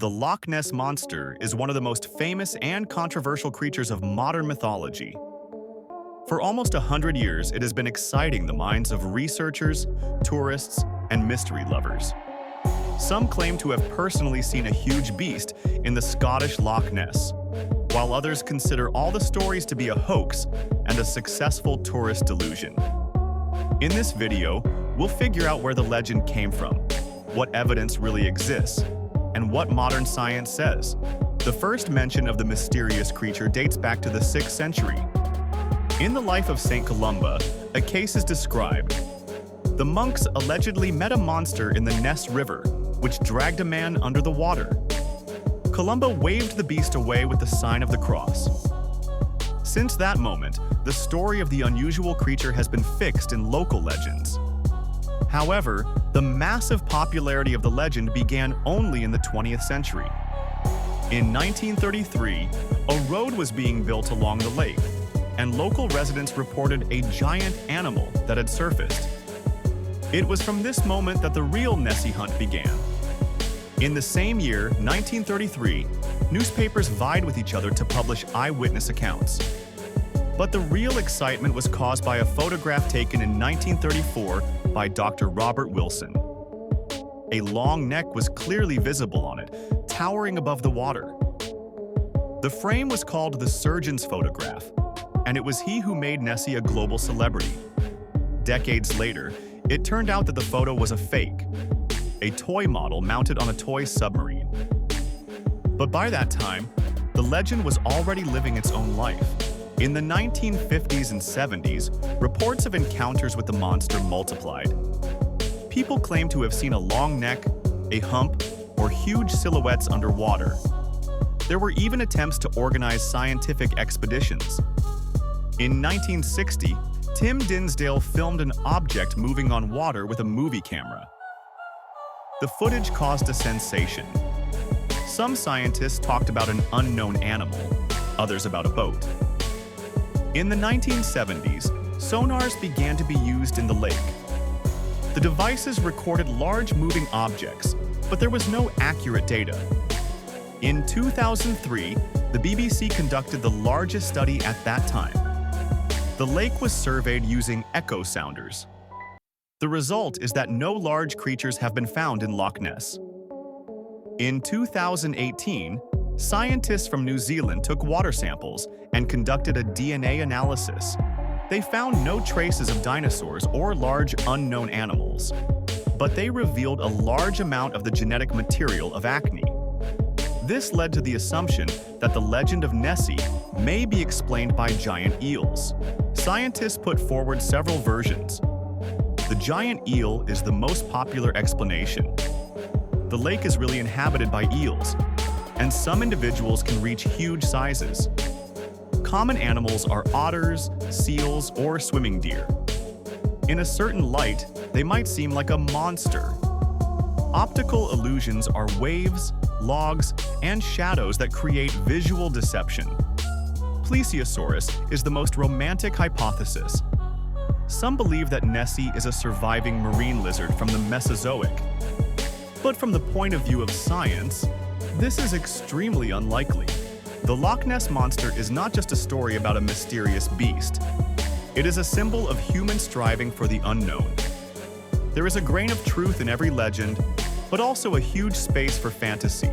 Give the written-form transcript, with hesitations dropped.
The Loch Ness Monster is one of the most famous and controversial creatures of modern mythology. For almost 100 years, it has been exciting the minds of researchers, tourists, and mystery lovers. Some claim to have personally seen a huge beast in the Scottish Loch Ness, while others consider all the stories to be a hoax and a successful tourist delusion. In this video, we'll figure out where the legend came from, what evidence really exists, and what modern science says. The first mention of the mysterious creature dates back to the 6th century. In the life of St. Columba, a case is described. The monks allegedly met a monster in the Ness River, which dragged a man under the water. Columba waved the beast away with the sign of the cross. Since that moment, the story of the unusual creature has been fixed in local legends. However, the massive popularity of the legend began only in the 20th century. In 1933, a road was being built along the lake, and local residents reported a giant animal that had surfaced. It was from this moment that the real Nessie hunt began. In the same year, 1933, newspapers vied with each other to publish eyewitness accounts. But the real excitement was caused by a photograph taken in 1934 by Dr. Robert Wilson. A long neck was clearly visible on it, towering above the water. The frame was called the surgeon's photograph, and it was he who made Nessie a global celebrity. Decades later, it turned out that the photo was a fake, a toy model mounted on a toy submarine. But by that time, the legend was already living its own life. In the 1950s and 70s, reports of encounters with the monster multiplied. People claimed to have seen a long neck, a hump, or huge silhouettes underwater. There were even attempts to organize scientific expeditions. In 1960, Tim Dinsdale filmed an object moving on water with a movie camera. The footage caused a sensation. Some scientists talked about an unknown animal, others about a boat. In the 1970s, sonars began to be used in the lake. The devices recorded large moving objects, but there was no accurate data. In 2003, the BBC conducted the largest study at that time. The lake was surveyed using echo sounders. The result is that no large creatures have been found in Loch Ness. In 2018, scientists from New Zealand took water samples and conducted a DNA analysis. They found no traces of dinosaurs or large unknown animals, but they revealed a large amount of the genetic material of acne. This led to the assumption that the legend of Nessie may be explained by giant eels. Scientists put forward several versions. The giant eel is the most popular explanation. The lake is really inhabited by eels, and some individuals can reach huge sizes. Common animals are otters, seals, or swimming deer. In a certain light, they might seem like a monster. Optical illusions are waves, logs, and shadows that create visual deception. Plesiosaurus is the most romantic hypothesis. Some believe that Nessie is a surviving marine lizard from the Mesozoic. But from the point of view of science, this is extremely unlikely. The Loch Ness Monster is not just a story about a mysterious beast. It is a symbol of human striving for the unknown. There is a grain of truth in every legend, but also a huge space for fantasy.